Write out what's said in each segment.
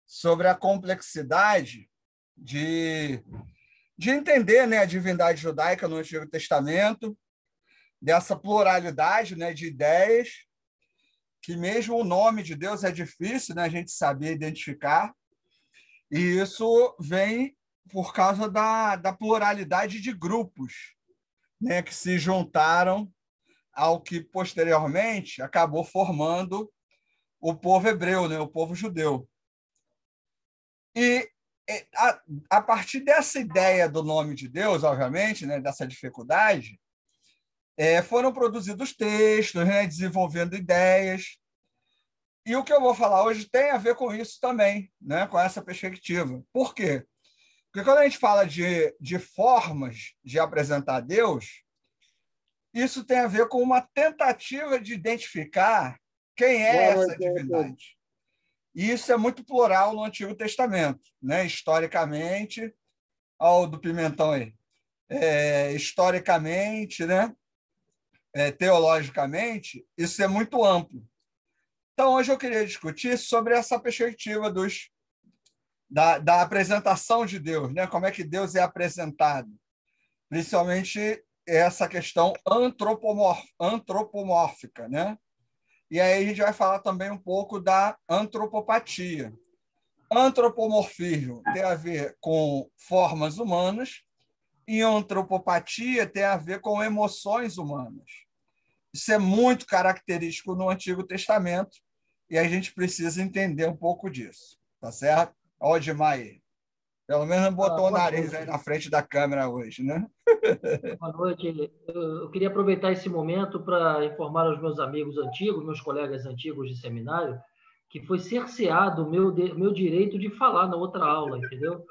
sobre a complexidade de entender, né, a divindade judaica no Antigo Testamento, dessa pluralidade, né, de ideias, que mesmo o nome de Deus é difícil, né, a gente saber identificar, e isso vem por causa da pluralidade de grupos, né, que se juntaram ao que posteriormente acabou formando o povo hebreu, né, o povo judeu. E a partir dessa ideia do nome de Deus, obviamente, né, dessa dificuldade, foram produzidos textos, né, desenvolvendo ideias. E o que eu vou falar hoje tem a ver com isso também, né, com essa perspectiva. Por quê? Porque quando a gente fala de formas de apresentar Deus, isso tem a ver com uma tentativa de identificar quem é essa divindade. E isso é muito plural no Antigo Testamento, né? Historicamente, olha o do Pimentão aí, historicamente, né? Teologicamente, isso é muito amplo. Então, hoje eu queria discutir sobre essa perspectiva da apresentação de Deus, né? Como é que Deus é apresentado, principalmente essa questão antropomórfica, né? E aí a gente vai falar também um pouco da antropopatia. Antropomorfismo tem a ver com formas humanas e antropopatia tem a ver com emoções humanas. Isso é muito característico no Antigo Testamento e a gente precisa entender um pouco disso, tá certo? Olha o Odmar aí. Pelo menos não botou o nariz aí na frente da câmera hoje, né? Boa noite. Eu queria aproveitar esse momento para informar aos meus amigos antigos, meus colegas antigos de seminário, que foi cerceado o meu direito de falar na outra aula, entendeu?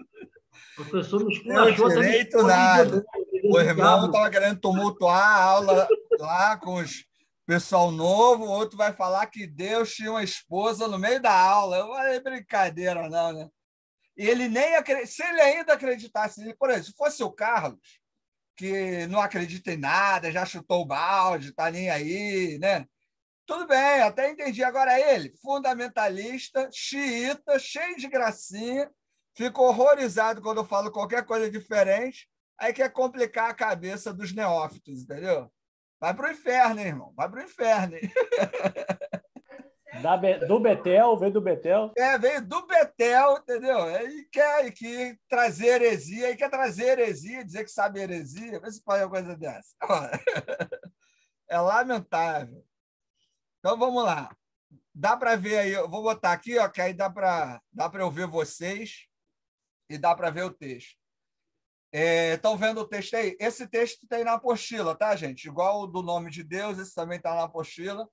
O professor me esculachou. Não direito nada. O irmão estava querendo tumultuar a aula lá com os pessoal novo, o outro vai falar que Deus tinha uma esposa no meio da aula. Eu falei, brincadeira não, né? E ele nem se ele ainda acreditasse, por exemplo, se fosse o Carlos, que não acredita em nada, já chutou o balde, tá nem aí, né? Tudo bem, até entendi. Agora ele, fundamentalista, xiita, cheio de gracinha, fica horrorizado quando eu falo qualquer coisa diferente, aí quer complicar a cabeça dos neófitos, entendeu? Vai pro inferno, hein, irmão? Vai pro inferno. Hein? Do Betel, veio do Betel. Veio do Betel, entendeu? E quer trazer heresia, dizer que sabe heresia, vê se pode uma coisa dessa. É lamentável. Então, vamos lá. Dá para ver aí, eu vou botar aqui, ó, que aí dá para eu ver vocês e dá para ver o texto. Estão vendo o texto aí? Esse texto tem na apostila, tá, gente? Igual o do nome de Deus, esse também está na apostila.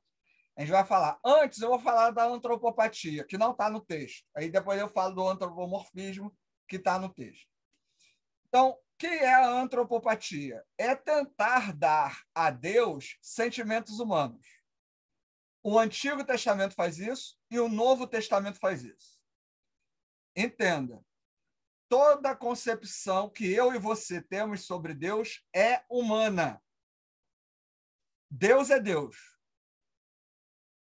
A gente vai falar. Antes, eu vou falar da antropopatia, que não está no texto. Aí depois eu falo do antropomorfismo, que está no texto. Então, o que é a antropopatia? É tentar dar a Deus sentimentos humanos. O Antigo Testamento faz isso e o Novo Testamento faz isso. Entenda. Toda a concepção que eu e você temos sobre Deus é humana. Deus é Deus.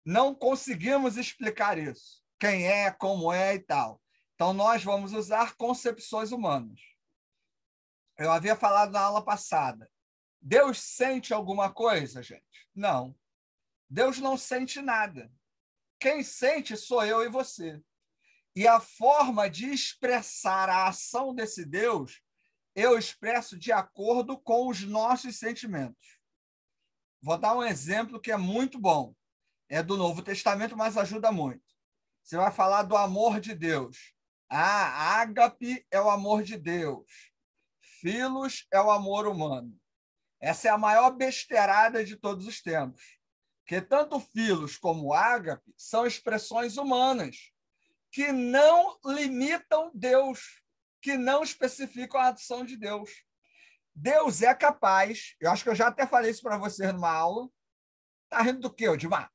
Não conseguimos explicar isso. Quem é, como é e tal. Então, nós vamos usar concepções humanas. Eu havia falado na aula passada. Deus sente alguma coisa, gente? Não. Deus não sente nada. Quem sente sou eu e você. E a forma de expressar a ação desse Deus, eu expresso de acordo com os nossos sentimentos. Vou dar um exemplo que é muito bom. É do Novo Testamento, mas ajuda muito. Você vai falar do amor de Deus. Ágape é o amor de Deus. Filos é o amor humano. Essa é a maior besteirada de todos os tempos. Porque tanto filos como ágape são expressões humanas que não limitam Deus, que não especificam a ação de Deus. Deus é capaz, eu acho que eu já até falei isso para vocês numa aula. Tá rindo do quê, Odmar?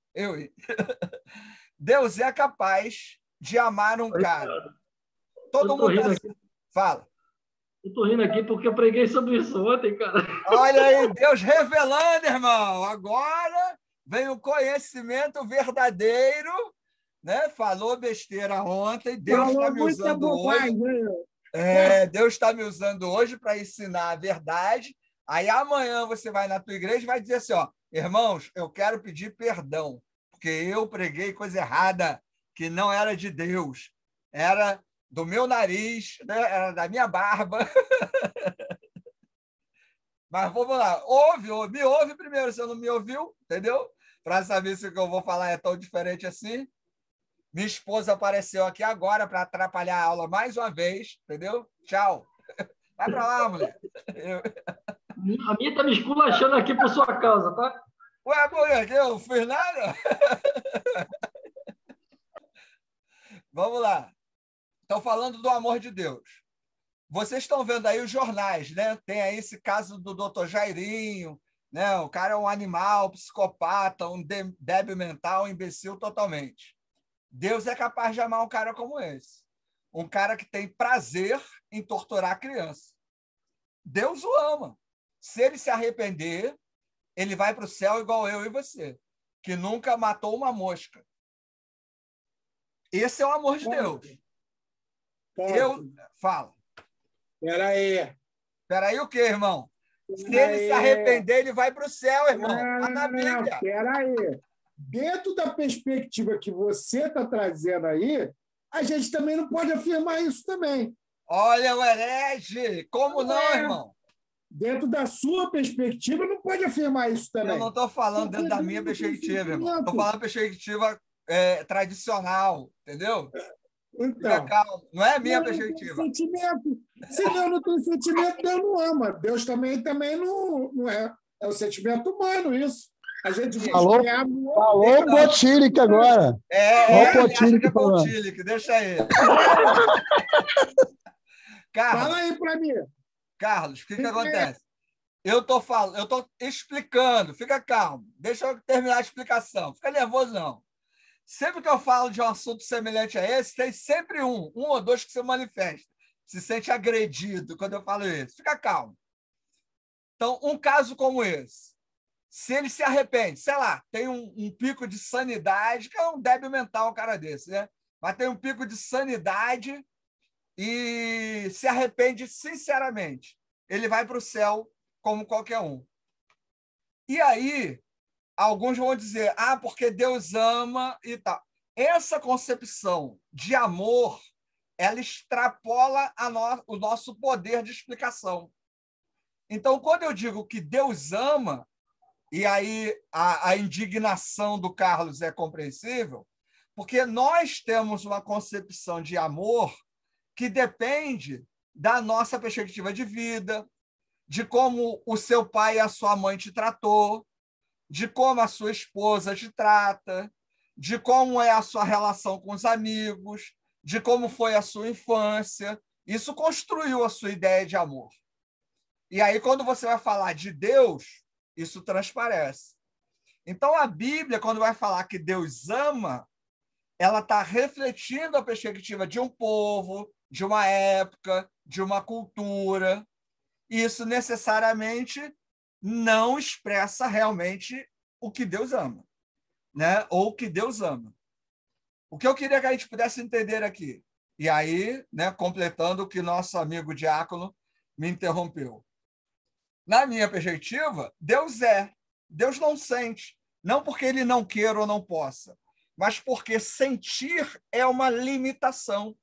Deus é capaz de amar um cara. Todo mundo fala. Eu estou rindo aqui porque eu preguei sobre isso ontem, cara. Olha aí, Deus revelando, irmão. Agora vem o conhecimento verdadeiro, né? Falou besteira ontem, Deus está Falou me muita usando hoje. bobagem. Deus está me usando hoje para ensinar a verdade. Aí amanhã você vai na tua igreja e vai dizer assim, ó, irmãos, eu quero pedir perdão, porque eu preguei coisa errada, que não era de Deus, era do meu nariz, né? Era da minha barba. Mas vamos lá, me ouve primeiro, se você não me ouviu, entendeu? Para saber se o que eu vou falar é tão diferente assim. Minha esposa apareceu aqui agora para atrapalhar a aula mais uma vez, entendeu? Tchau. Vai para lá, mulher. A minha está me esculachando aqui por sua causa, tá? Ué, mulher, que eu fiz nada? Vamos lá. Estão falando do amor de Deus. Vocês estão vendo aí os jornais, né? Tem aí esse caso do Dr. Jairinho, né? O cara é um animal, psicopata, um débil mental, um imbecil totalmente. Deus é capaz de amar um cara como esse. Um cara que tem prazer em torturar a criança. Deus o ama. Se ele se arrepender, ele vai para o céu igual eu e você, que nunca matou uma mosca. Esse é o amor de Deus. Fala. Espera aí o quê, irmão? Se ele se arrepender, ele vai para o céu, irmão. Está na Bíblia. Espera aí. Dentro da perspectiva que você está trazendo aí, a gente também não pode afirmar isso também. Olha o herege! Como não, irmão? Dentro da sua perspectiva, não pode afirmar isso também. Eu não estou falando dentro da minha perspectiva, irmão. Estou falando perspectiva tradicional, entendeu? Então, não é a minha perspectiva. Se Deus não tem sentimento, Deus não ama. Deus também não é. É o sentimento humano, isso. A gente falou o Botílic agora. O Botílic, deixa ele. Carlos, fala aí para mim. Carlos, o que acontece? Eu estou explicando, fica calmo. Deixa eu terminar a explicação. Fica nervoso, não. Sempre que eu falo de um assunto semelhante a esse, tem sempre um ou dois que se manifesta. Se sente agredido quando eu falo isso. Fica calmo. Então, um caso como esse, se ele se arrepende, sei lá, tem um pico de sanidade, que é um débil mental um cara desse, né? Mas tem um pico de sanidade e se arrepende sinceramente. Ele vai para o céu como qualquer um. E aí, alguns vão dizer, porque Deus ama e tal. Essa concepção de amor, ela extrapola o nosso poder de explicação. Então, quando eu digo que Deus ama, e aí a indignação do Carlos é compreensível, porque nós temos uma concepção de amor que depende da nossa perspectiva de vida, de como o seu pai e a sua mãe te tratou, de como a sua esposa te trata, de como é a sua relação com os amigos, de como foi a sua infância. Isso construiu a sua ideia de amor. E aí, quando você vai falar de Deus, isso transparece. Então, a Bíblia, quando vai falar que Deus ama, ela está refletindo a perspectiva de um povo, de uma época, de uma cultura. E isso necessariamente não expressa realmente o que Deus ama, né? Ou o que Deus ama. O que eu queria que a gente pudesse entender aqui, e aí, né, completando o que nosso amigo Diácono me interrompeu. Na minha perspectiva, Deus é. Deus não sente. Não porque ele não queira ou não possa, mas porque sentir é uma limitação.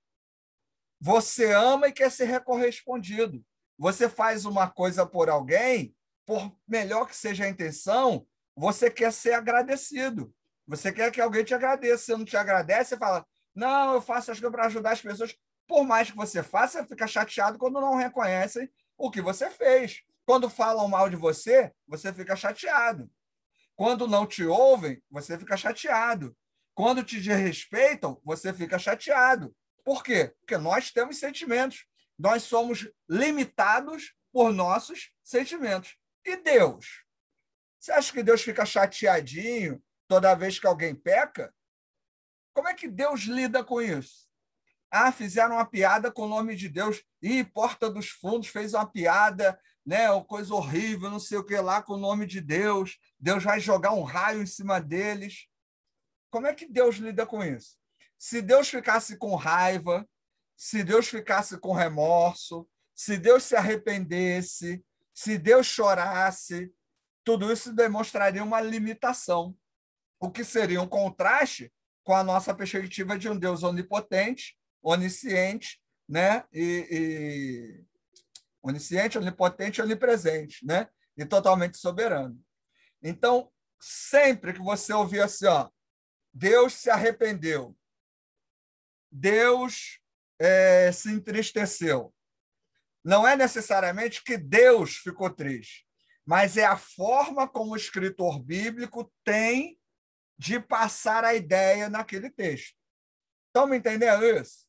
Você ama e quer ser correspondido. Você faz uma coisa por alguém, por melhor que seja a intenção, você quer ser agradecido. Você quer que alguém te agradeça. Se não te agradece, você fala, não, eu faço as coisas para ajudar as pessoas. Por mais que você faça, você fica chateado quando não reconhecem o que você fez. Quando falam mal de você, você fica chateado. Quando não te ouvem, você fica chateado. Quando te desrespeitam, você fica chateado. Por quê? Porque nós temos sentimentos. Nós somos limitados por nossos sentimentos. E Deus? Você acha que Deus fica chateadinho toda vez que alguém peca? Como é que Deus lida com isso? Fizeram uma piada com o nome de Deus. Porta dos Fundos fez uma piada, né? Uma coisa horrível, não sei o que lá, com o nome de Deus. Deus vai jogar um raio em cima deles. Como é que Deus lida com isso? se Deus ficasse com raiva, se Deus ficasse com remorso, se Deus se arrependesse, se Deus chorasse, tudo isso demonstraria uma limitação, o que seria um contraste com a nossa perspectiva de um Deus onipotente, onisciente, né? Onisciente, onipotente, onipresente, né? E totalmente soberano. Então, sempre que você ouvir assim, ó, Deus se arrependeu, Deus se entristeceu, não é necessariamente que Deus ficou triste, mas é a forma como o escritor bíblico tem de passar a ideia naquele texto. Estão me entendendo isso?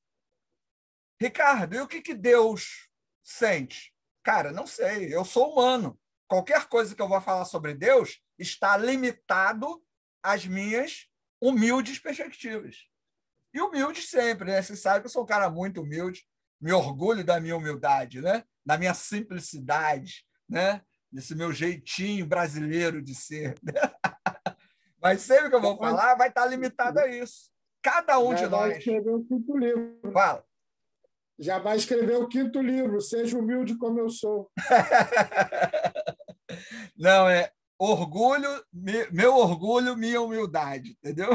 Ricardo, e o que Deus sente? Cara, não sei, eu sou humano. Qualquer coisa que eu vou falar sobre Deus está limitado às minhas humildes perspectivas. E humilde sempre, né? Você sabe que eu sou um cara muito humilde, me orgulho da minha humildade, né? Da minha simplicidade, né? Desse meu jeitinho brasileiro de ser. Mas sempre que eu vou falar, vai estar limitado a isso. Cada um de Já vai nós. escrever o 5º livro. Fala. Já vai escrever o 5º livro, Seja Humilde Como Eu Sou. Não, é orgulho, meu orgulho, minha humildade, entendeu?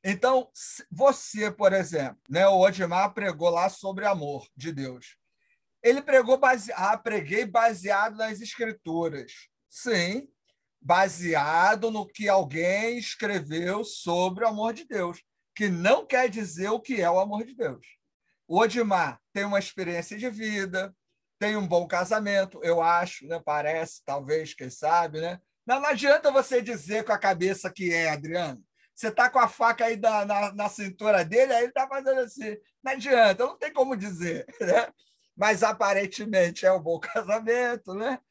Então, você, por exemplo, né, o Odmar pregou lá sobre amor de Deus. Ele pregou preguei baseado nas Escrituras. Sim, baseado no que alguém escreveu sobre o amor de Deus, que não quer dizer o que é o amor de Deus. O Odmar tem uma experiência de vida, tem um bom casamento, eu acho, né? Parece, talvez, quem sabe, né? Não adianta você dizer com a cabeça que é, Adriano. Você está com a faca aí na cintura dele, aí ele está fazendo assim. Não adianta, não tem como dizer, né? Mas aparentemente é um bom casamento, né?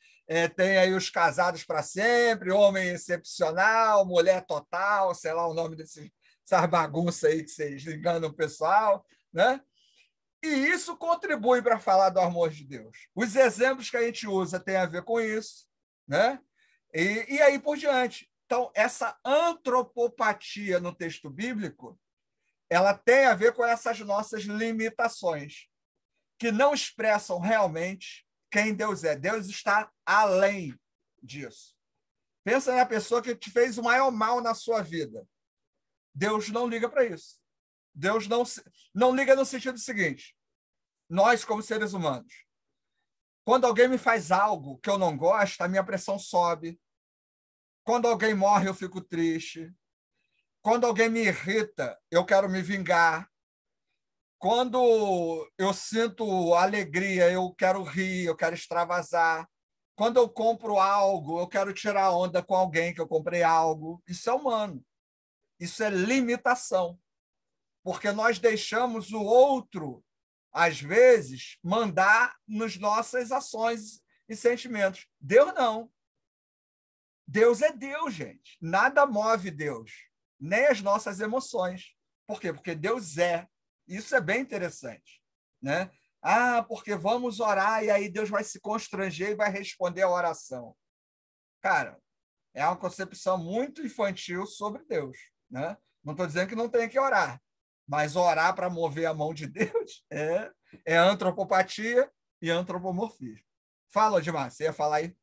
Tem aí os casados para sempre, homem excepcional, mulher total, sei lá o nome dessas bagunças aí que vocês enganam o pessoal, né? E isso contribui para falar do amor de Deus. Os exemplos que a gente usa têm a ver com isso, né? E aí por diante. Então, essa antropopatia no texto bíblico, ela tem a ver com essas nossas limitações, que não expressam realmente quem Deus é. Deus está além disso. Pensa na pessoa que te fez o maior mal na sua vida. Deus não liga para isso. Deus não liga no sentido seguinte: nós, como seres humanos, quando alguém me faz algo que eu não gosto, a minha pressão sobe. Quando alguém morre, eu fico triste. Quando alguém me irrita, eu quero me vingar. Quando eu sinto alegria, eu quero rir, eu quero extravasar. Quando eu compro algo, eu quero tirar onda com alguém que eu comprei algo. Isso é humano. Isso é limitação. Porque nós deixamos o outro, às vezes, mandar nas nossas ações e sentimentos. Deus não. Deus é Deus, gente. Nada move Deus, nem as nossas emoções. Por quê? Porque Deus é. Isso é bem interessante, né? Porque vamos orar e aí Deus vai se constranger e vai responder a oração. Cara, é uma concepção muito infantil sobre Deus, né? Não estou dizendo que não tem que orar, mas orar para mover a mão de Deus é antropopatia e antropomorfismo. Fala, Odmar, você ia falar aí?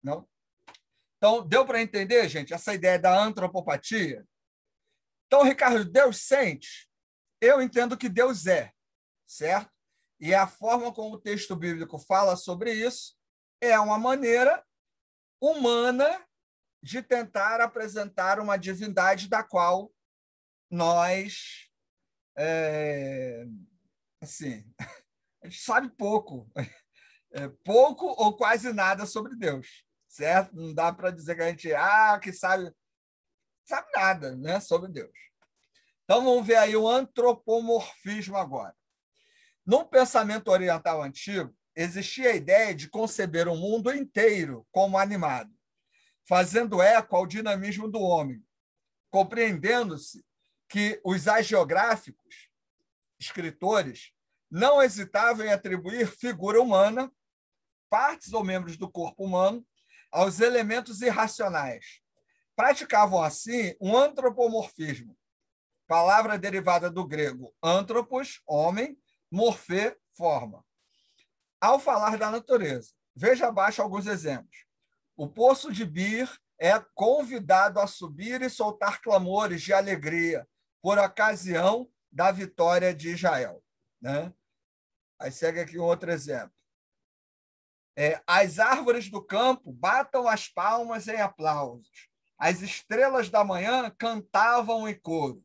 Não? Então, deu para entender, gente, essa ideia da antropopatia? Então, Ricardo, Deus sente? Eu entendo que Deus é, certo? E a forma como o texto bíblico fala sobre isso é uma maneira humana de tentar apresentar uma divindade da qual nós, assim, a gente sabe pouco, pouco ou quase nada sobre Deus, certo? Não dá para dizer que a gente que sabe nada, né, sobre Deus. Então, vamos ver aí o antropomorfismo agora. No pensamento oriental antigo, existia a ideia de conceber o mundo inteiro como animado, fazendo eco ao dinamismo do homem, compreendendo-se que os hagiográficos, escritores, não hesitavam em atribuir figura humana, partes ou membros do corpo humano, aos elementos irracionais, praticavam assim um antropomorfismo, palavra derivada do grego antropos, homem, morfê, forma. Ao falar da natureza, veja abaixo alguns exemplos. O poço de Bir é convidado a subir e soltar clamores de alegria por ocasião da vitória de Israel. Né? Aí segue aqui um outro exemplo. As árvores do campo batam as palmas em aplausos. As estrelas da manhã cantavam em coro.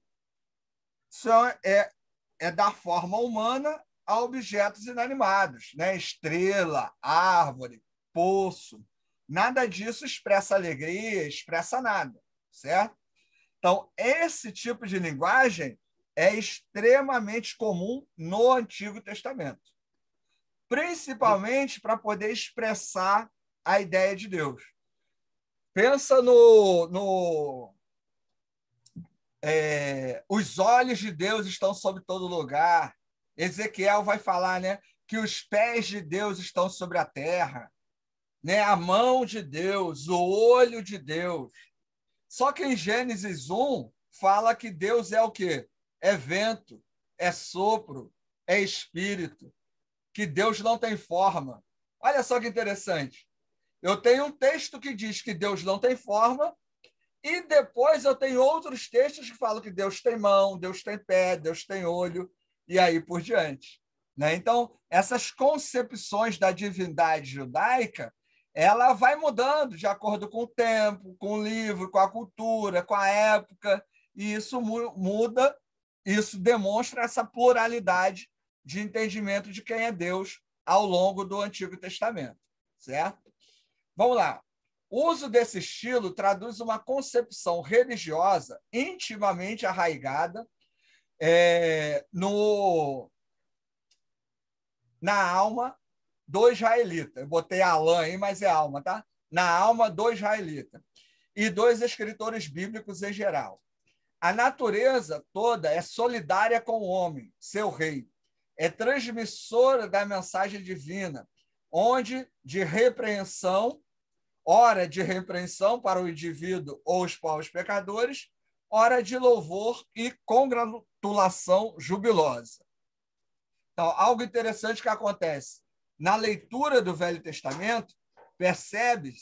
Isso é dar forma humana a objetos inanimados, né? Estrela, árvore, poço. Nada disso expressa alegria, expressa nada, certo? Então, esse tipo de linguagem é extremamente comum no Antigo Testamento, principalmente para poder expressar a ideia de Deus. Pensa os olhos de Deus estão sobre todo lugar. Ezequiel vai falar, né, que os pés de Deus estão sobre a terra, né, a mão de Deus, o olho de Deus. Só que em Gênesis 1 fala que Deus é o quê? É vento, é sopro, é espírito, que Deus não tem forma. Olha só que interessante. Eu tenho um texto que diz que Deus não tem forma, e depois eu tenho outros textos que falam que Deus tem mão, Deus tem pé, Deus tem olho, e aí por diante. Né? Então, essas concepções da divindade judaica, ela vai mudando de acordo com o tempo, com o livro, com a cultura, com a época, e isso muda, isso demonstra essa pluralidade de entendimento de quem é Deus ao longo do Antigo Testamento. Certo? Vamos lá. O uso desse estilo traduz uma concepção religiosa intimamente arraigada na alma do israelita. Eu botei Alã aí, mas é alma, tá? Na alma do israelita. E dos escritores bíblicos em geral. A natureza toda é solidária com o homem, seu rei. É transmissora da mensagem divina, onde de repreensão, hora de repreensão para o indivíduo ou os povos pecadores, hora de louvor e congratulação jubilosa. Então, algo interessante que acontece. Na leitura do Velho Testamento, percebe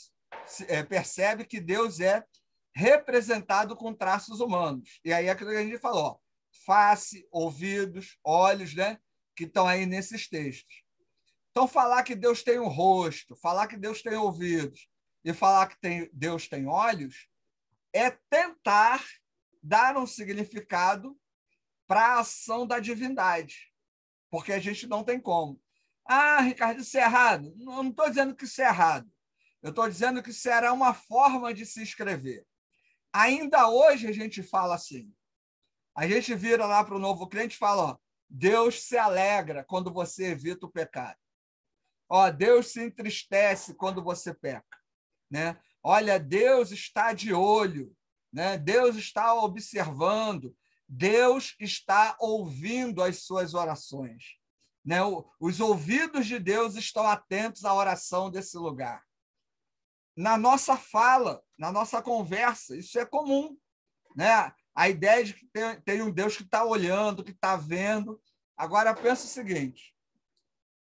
que Deus é representado com traços humanos. E aí é aquilo que a gente falou, ó, face, ouvidos, olhos, né, que estão aí nesses textos. Então, falar que Deus tem um rosto, falar que Deus tem ouvidos e falar que Deus tem olhos é tentar dar um significado para a ação da divindade, porque a gente não tem como. Ah, Ricardo, isso é errado. Não estou dizendo que isso é errado. Eu estou dizendo que isso era uma forma de se escrever. Ainda hoje a gente fala assim. A gente vira lá para o novo cliente e fala, ó, Deus se alegra quando você evita o pecado. Ó, Deus se entristece quando você peca. Né? Olha, Deus está de olho. Né? Deus está observando. Deus está ouvindo as suas orações. Né? Os ouvidos de Deus estão atentos à oração desse lugar. Na nossa fala, na nossa conversa, isso é comum. Né? A ideia de que tem um Deus que está olhando, que está vendo. Agora, pensa o seguinte.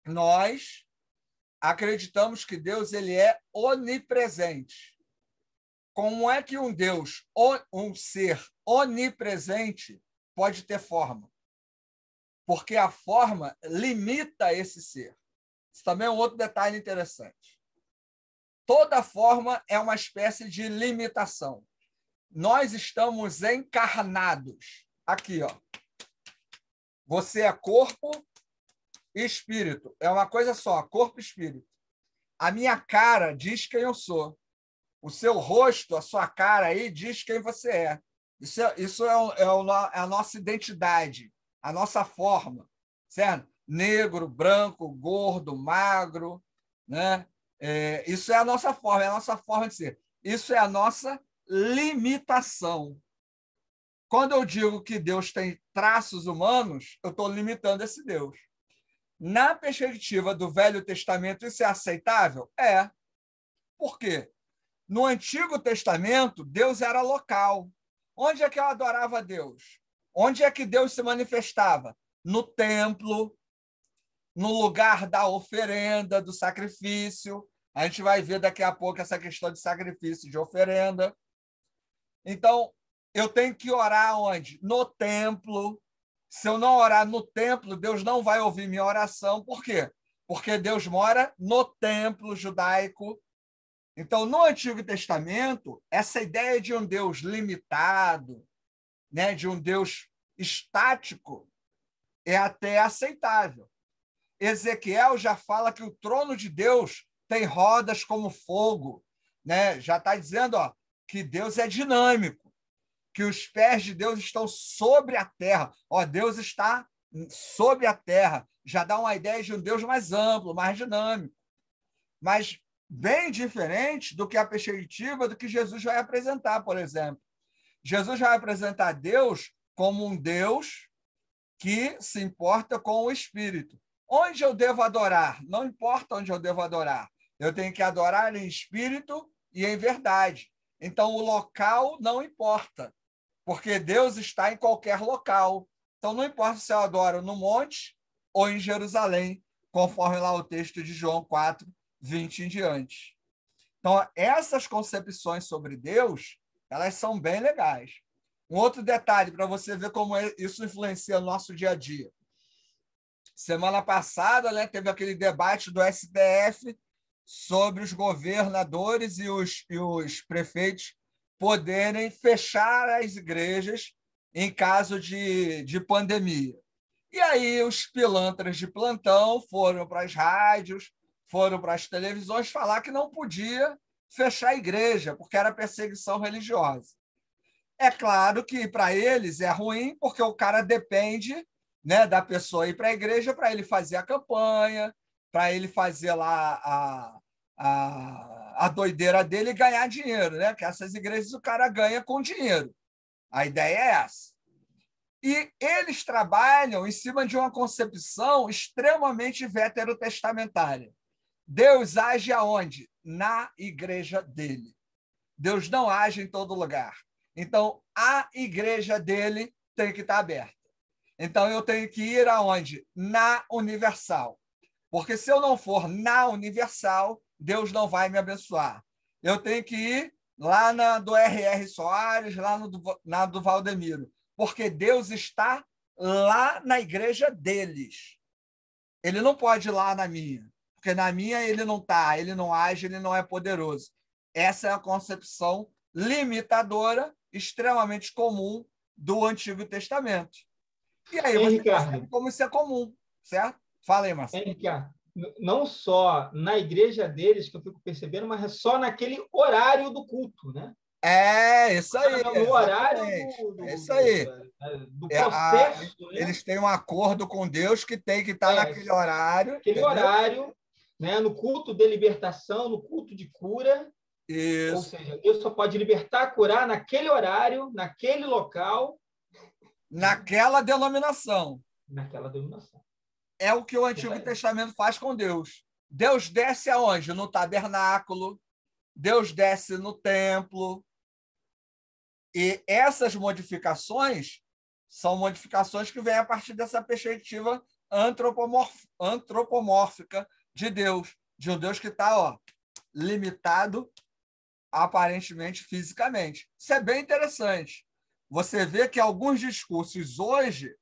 Nós acreditamos que Deus ele é onipresente. Como é que um Deus, um ser onipresente, pode ter forma? Porque a forma limita esse ser. Isso também é um outro detalhe interessante. Toda forma é uma espécie de limitação. Nós estamos encarnados. Aqui, ó. Você é corpo e espírito. É uma coisa só, corpo e espírito. A minha cara diz quem eu sou. O seu rosto, a sua cara aí, diz quem você é. Isso é a nossa identidade, a nossa forma. Certo? Negro, branco, gordo, magro. Né? Isso é a nossa forma de ser. Isso é a nossa limitação. Quando eu digo que Deus tem traços humanos, eu estou limitando esse Deus. Na perspectiva do Velho Testamento, isso é aceitável? É. Por quê? No Antigo Testamento, Deus era local. Onde é que eu adorava a Deus? Onde é que Deus se manifestava? No templo, no lugar da oferenda, do sacrifício. A gente vai ver daqui a pouco essa questão de sacrifício, de oferenda. Então, eu tenho que orar onde? No templo. Se eu não orar no templo, Deus não vai ouvir minha oração. Por quê? Porque Deus mora no templo judaico. Então, no Antigo Testamento, essa ideia de um Deus limitado, né, de um Deus estático, é até aceitável. Ezequiel já fala que o trono de Deus tem rodas como fogo, né? Já está dizendo, ó, que Deus é dinâmico, que os pés de Deus estão sobre a terra. Ó, Deus está sobre a terra. Já dá uma ideia de um Deus mais amplo, mais dinâmico. Mas bem diferente do que a perspectiva do que Jesus vai apresentar, por exemplo. Jesus vai apresentar Deus como um Deus que se importa com o Espírito. Onde eu devo adorar? Não importa onde eu devo adorar. Eu tenho que adorar em espírito e em verdade. Então, o local não importa, porque Deus está em qualquer local. Então, não importa se eu adoro no monte ou em Jerusalém, conforme lá o texto de João 4, 20 em diante. Então, essas concepções sobre Deus, elas são bem legais. Um outro detalhe, para você ver como isso influencia o nosso dia a dia. Semana passada, né, teve aquele debate do STF sobre os governadores e os prefeitos poderem fechar as igrejas em caso de pandemia. E aí os pilantras de plantão foram para as rádios, foram para as televisões falar que não podia fechar a igreja, porque era perseguição religiosa. É claro que para eles é ruim, porque o cara depende, né, da pessoa ir para a igreja para ele fazer a campanha, para ele fazer lá a doideira dele e ganhar dinheiro, né? Que essas igrejas o cara ganha com dinheiro. A ideia é essa. E eles trabalham em cima de uma concepção extremamente veterotestamentária. Deus age aonde? Na igreja dele. Deus não age em todo lugar. Então, a igreja dele tem que estar aberta. Então, eu tenho que ir aonde? Na Universal. Porque se eu não for na Universal, Deus não vai me abençoar. Eu tenho que ir lá na do R.R. Soares, lá na do Valdemiro. Porque Deus está lá na igreja deles. Ele não pode ir lá na minha. Porque na minha ele não está, ele não age, ele não é poderoso. Essa é a concepção limitadora, extremamente comum do Antigo Testamento. E aí você percebe como isso é comum, certo? Fala aí, Marcelo. Ricardo, não só na igreja deles, que eu fico percebendo, mas é só naquele horário do culto, né? É, isso aí. No horário do processo. Né? Eles têm um acordo com Deus que tem que estar naquele horário. Aquele horário, né? No culto de libertação, no culto de cura. Isso. Ou seja, Deus só pode libertar, curar naquele horário, naquele local. Naquela denominação. Naquela denominação. É o que o Antigo Testamento faz com Deus. Deus desce aonde? No tabernáculo. Deus desce no templo. E essas modificações são modificações que vêm a partir dessa perspectiva antropomórfica de Deus. De um Deus que está limitado aparentemente fisicamente. Isso é bem interessante. Você vê que alguns discursos hoje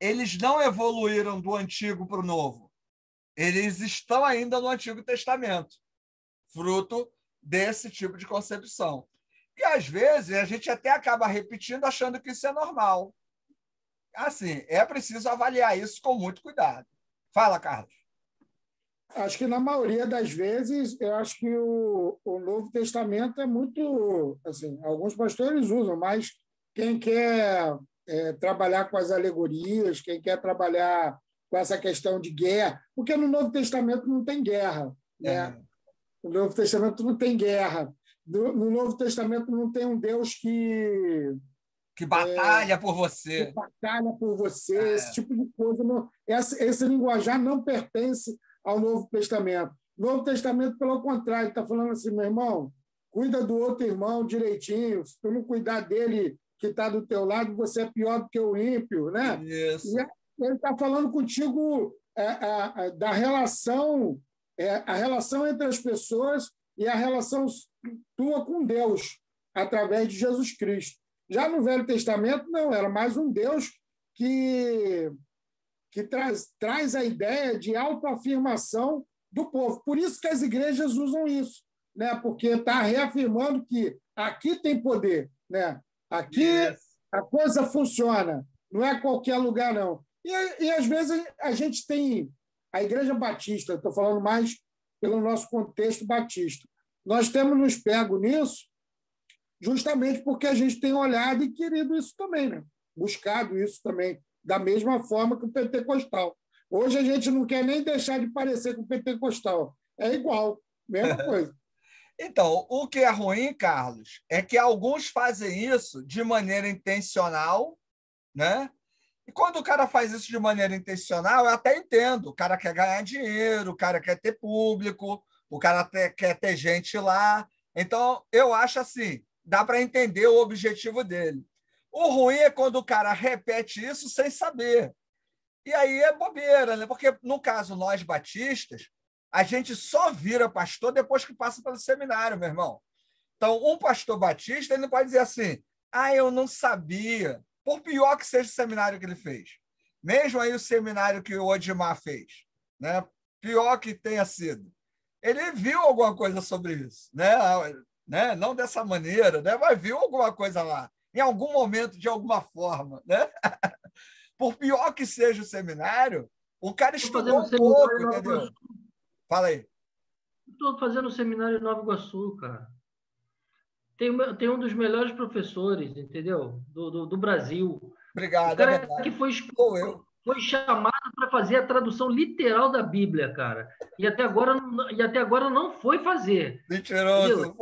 eles não evoluíram do Antigo para o Novo. Eles estão ainda no Antigo Testamento, fruto desse tipo de concepção. E, às vezes, a gente até acaba repetindo achando que isso é normal. Assim, é preciso avaliar isso com muito cuidado. Fala, Carlos. Acho que, na maioria das vezes, eu acho que o Novo Testamento é muito... Assim, alguns pastores usam, mas quem quer trabalhar com as alegorias, quem quer trabalhar com essa questão de guerra, porque no Novo Testamento não tem guerra. Né? No Novo Testamento não tem guerra. No Novo Testamento não tem um Deus que batalha por você. Que batalha por você, esse tipo de coisa. Não, esse linguajar não pertence ao Novo Testamento. O Novo Testamento, pelo contrário, está falando assim, meu irmão, cuida do outro irmão direitinho. Se tu não cuidar dele que está do teu lado, você é pior do que o ímpio, né? Isso. E ele está falando contigo da relação, a relação entre as pessoas e a relação tua com Deus, através de Jesus Cristo. Já no Velho Testamento, não, era mais um Deus que traz a ideia de autoafirmação do povo. Por isso que as igrejas usam isso, né? Porque está reafirmando que aqui tem poder, né? Aqui a coisa funciona, não é qualquer lugar, não. E às vezes a gente tem a Igreja Batista, estou falando mais pelo nosso contexto batista. Nós temos nos pego nisso justamente porque a gente tem olhado e querido isso também, né? Buscado isso também, da mesma forma que o pentecostal. Hoje a gente não quer nem deixar de parecer com o pentecostal. É igual, mesma coisa. Então, o que é ruim, Carlos, é que alguns fazem isso de maneira intencional, né? E quando o cara faz isso de maneira intencional, eu até entendo. O cara quer ganhar dinheiro, o cara quer ter público, o cara quer ter gente lá. Então, eu acho assim, dá para entender o objetivo dele. O ruim é quando o cara repete isso sem saber. E aí é bobeira, né? Porque, no caso, nós batistas, a gente só vira pastor depois que passa pelo seminário, meu irmão. Então, um pastor batista, ele não pode dizer assim, eu não sabia. Por pior que seja o seminário que ele fez. Mesmo aí o seminário que o Odimar fez, né? Pior que tenha sido. Ele viu alguma coisa sobre isso, né? Não dessa maneira, né? Mas viu alguma coisa lá, em algum momento, de alguma forma, né? Por pior que seja o seminário, o cara estudou um pouco, entendeu? Fala aí. Estou fazendo seminário em Nova Iguaçu, cara. Tem um dos melhores professores, entendeu? Do Brasil. Obrigado, o cara que foi chamado para fazer a tradução literal da Bíblia, cara. E até agora não foi fazer. Mentiroso.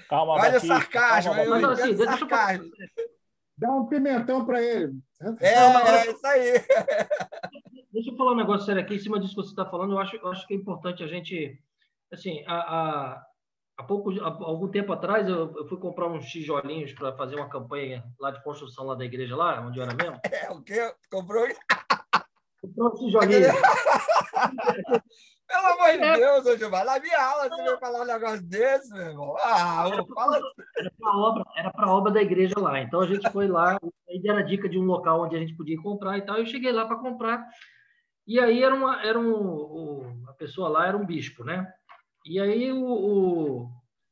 Calma, olha Batista, o sarcasmo. calma, Mas assim, sarcasmo. Dá um pimentão para ele. É isso aí. Deixa eu falar um negócio sério aqui, em cima disso que você está falando. Eu acho que é importante a gente... Assim, algum tempo atrás, eu fui comprar uns tijolinhos para fazer uma campanha lá de construção lá da igreja, lá onde eu era mesmo. O quê? Comprou? Comprou uns tijolinhos. Pelo amor de Deus, Odimar, na minha aula você veio falar um negócio desse, meu irmão. Era para a obra da igreja lá. Então a gente foi lá, aí deram a dica de um local onde a gente podia comprar e tal. Eu cheguei lá para comprar. E aí a pessoa lá era um bispo, né? E aí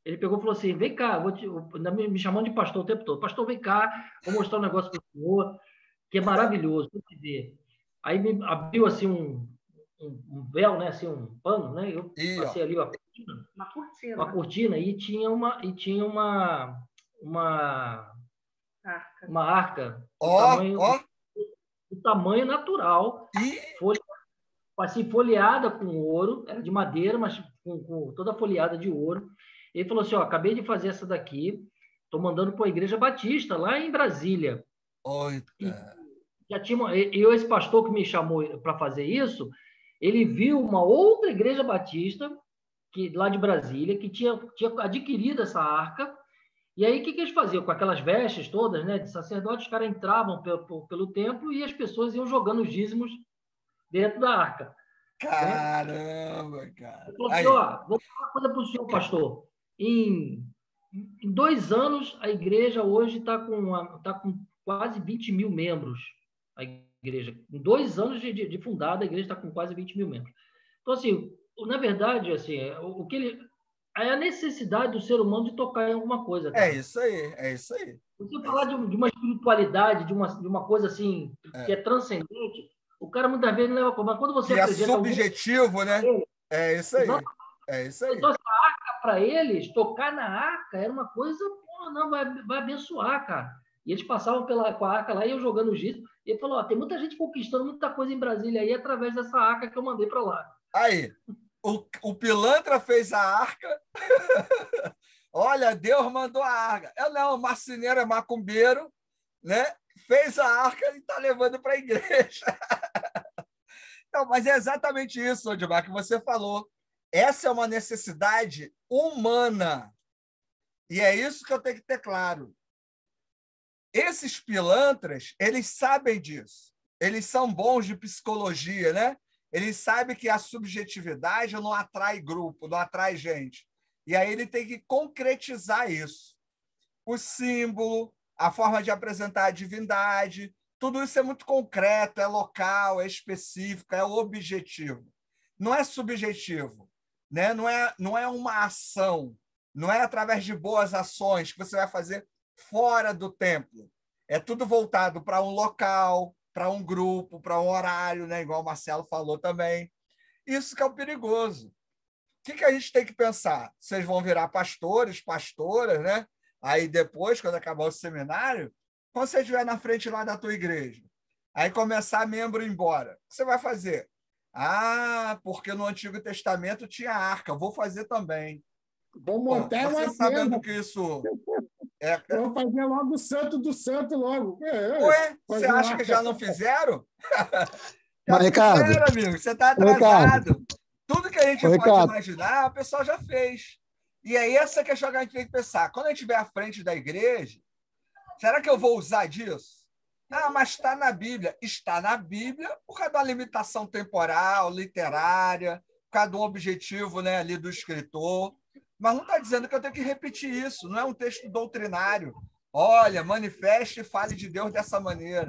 ele pegou e falou assim: vem cá, me chamando de pastor o tempo todo. Pastor, vem cá, vou mostrar um negócio para o senhor, que é maravilhoso. Ver. Aí me abriu assim um véu, né? Assim, um pano, né? Eu passei ali uma cortina e tinha uma arca do tamanho natural, assim, folheada com ouro, era de madeira, mas com toda folheada de ouro. Ele falou assim: acabei de fazer essa daqui, estou mandando para a Igreja Batista, lá em Brasília. Esse pastor que me chamou para fazer isso, ele viu uma outra Igreja Batista, lá de Brasília, que tinha adquirido essa arca. E aí, o que eles faziam? Com aquelas vestes todas, né, de sacerdote, os caras entravam pelo templo e as pessoas iam jogando os dízimos dentro da arca. Caramba, cara. Eu falei assim: vou falar uma coisa para o senhor, pastor. Em 2 anos, a igreja hoje está com quase 20 mil membros. A igreja, em 2 anos de fundada, a igreja está com quase 20 mil membros. Então, assim, na verdade, assim, é a necessidade do ser humano de tocar em alguma coisa. Cara. É isso aí. Você falar de uma espiritualidade, de uma coisa assim, que é transcendente, o cara muitas vezes não leva como. Mas quando você apresenta subjetivo, né? É isso aí. Então, essa arca, para eles, tocar na arca era uma coisa, vai abençoar, cara. E eles passavam com a arca lá e iam jogando o giz. E ele falou: tem muita gente conquistando muita coisa em Brasília aí através dessa arca que eu mandei para lá. Aí, o pilantra fez a arca. Olha, Deus mandou a arca. O marceneiro é macumbeiro, né? Fez a arca e está levando para a igreja. Não, mas é exatamente isso, Odimar, que você falou. Essa é uma necessidade humana. E é isso que eu tenho que ter claro. Esses pilantras, eles sabem disso. Eles são bons de psicologia, né? Eles sabem que a subjetividade não atrai grupo, não atrai gente. E aí ele tem que concretizar isso. O símbolo, a forma de apresentar a divindade, tudo isso é muito concreto, é local, é específico, é objetivo. Não é subjetivo, né? Não é uma ação, não é através de boas ações que você vai fazer fora do templo. É tudo voltado para um local, para um grupo, para um horário, né? Igual o Marcelo falou também. Isso que é o perigoso. O que a gente tem que pensar? Vocês vão virar pastores, pastoras, né? Aí depois, quando acabar o seminário, quando você estiver na frente lá da tua igreja, aí começar membro ir embora, o que você vai fazer? Ah, porque no Antigo Testamento tinha arca, vou fazer também. Vou montar você uma sabendo tenda. que isso... Vou fazer logo o santo do santo logo. Ué, você acha que já não fizeram? Mas, Ricardo, fizeram, amigo. Você está atrasado. Tudo que a gente pode imaginar, o pessoal já fez. E é essa questão que a gente tem que pensar. Quando a gente estiver à frente da igreja, será que eu vou usar disso? Ah, mas está na Bíblia. Está na Bíblia por causa da limitação temporal, literária, por causa de um objetivo, né, ali do escritor. Mas não está dizendo que eu tenho que repetir isso. Não é um texto doutrinário. Olha, manifeste e fale de Deus dessa maneira.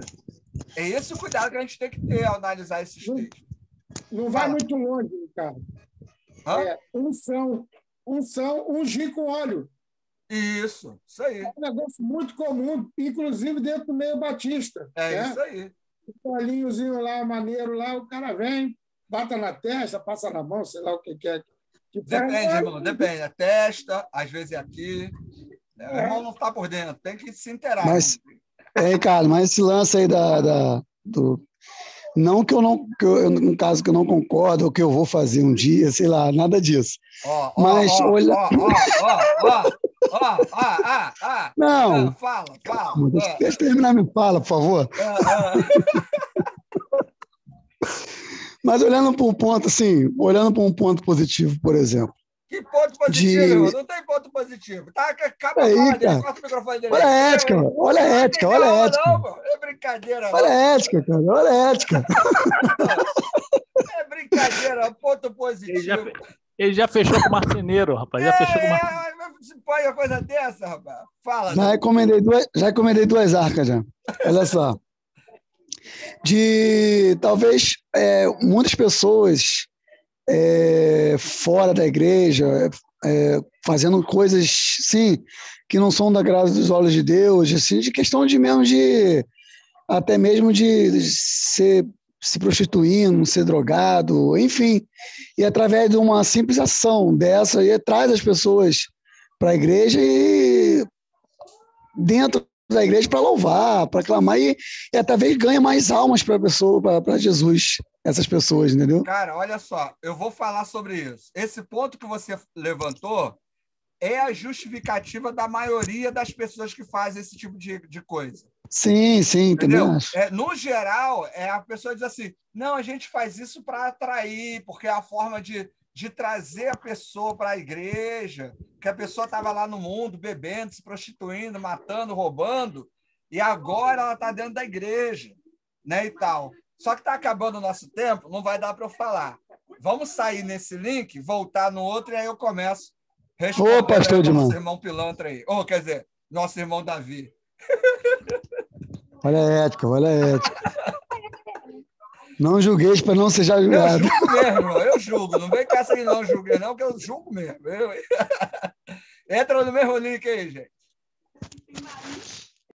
É esse o cuidado que a gente tem que ter ao analisar esses textos. Não vai muito longe, Ricardo. Ungir com óleo. Isso aí. É um negócio muito comum, inclusive dentro do meio batista. Isso aí. Um olhinhozinho lá, maneiro lá, o cara vem, bata na testa, passa na mão, sei lá o que é. Depende, irmão, depende. A testa, às vezes é aqui. O irmão não está por dentro, tem que se inteirar. Mas, Ricardo, mas esse lance aí do... Não que eu não, no caso que eu não concordo, ou que eu vou fazer um dia, sei lá, nada disso. Não. Fala. Deixa eu terminar minha fala, por favor. Mas olhando para um ponto, assim, olhando para um ponto positivo, por exemplo. Que ponto positivo, irmão? Não tem ponto positivo. Tá, acaba aí, a fala dele, corta o microfone dele. Olha a ética, olha a ética, olha a ética. Não, é brincadeira. Olha a ética, cara, olha a ética. É brincadeira, ponto positivo. Ele já fechou com o marceneiro, rapaz. Já fechou com o marceneiro. Você pode uma coisa dessa, rapaz? Fala. Já encomendei duas arcas, já. Olha só. De talvez muitas pessoas fora da igreja fazendo coisas sim que não são da graça dos olhos de Deus, assim, de questão de mesmo de até mesmo de se prostituindo, ser drogado, enfim, e através de uma simples ação dessa aí traz as pessoas para a igreja e dentro da igreja para louvar, para clamar e talvez ganha mais almas para a pessoa, para Jesus, essas pessoas, entendeu? Cara, olha só, eu vou falar sobre isso. Esse ponto que você levantou é a justificativa da maioria das pessoas que fazem esse tipo de coisa. Sim, entendeu? Também acho. No geral, a pessoa diz assim, não, a gente faz isso para atrair, porque é a forma de trazer a pessoa para a igreja, que a pessoa estava lá no mundo bebendo, se prostituindo, matando, roubando, e agora ela está dentro da igreja, né, e tal. Só que está acabando o nosso tempo, não vai dar para eu falar. Vamos sair nesse link, voltar no outro, e aí eu começo respondendo pastor nosso irmão pilantra aí. Quer dizer, nosso irmão Davi. Olha a ética, olha a ética. Não julgueis para não ser julgado. Eu julgo mesmo, irmão, eu julgo. Não vem com essa aí não, julguei não, que eu julgo mesmo. Entra no mesmo link aí, gente.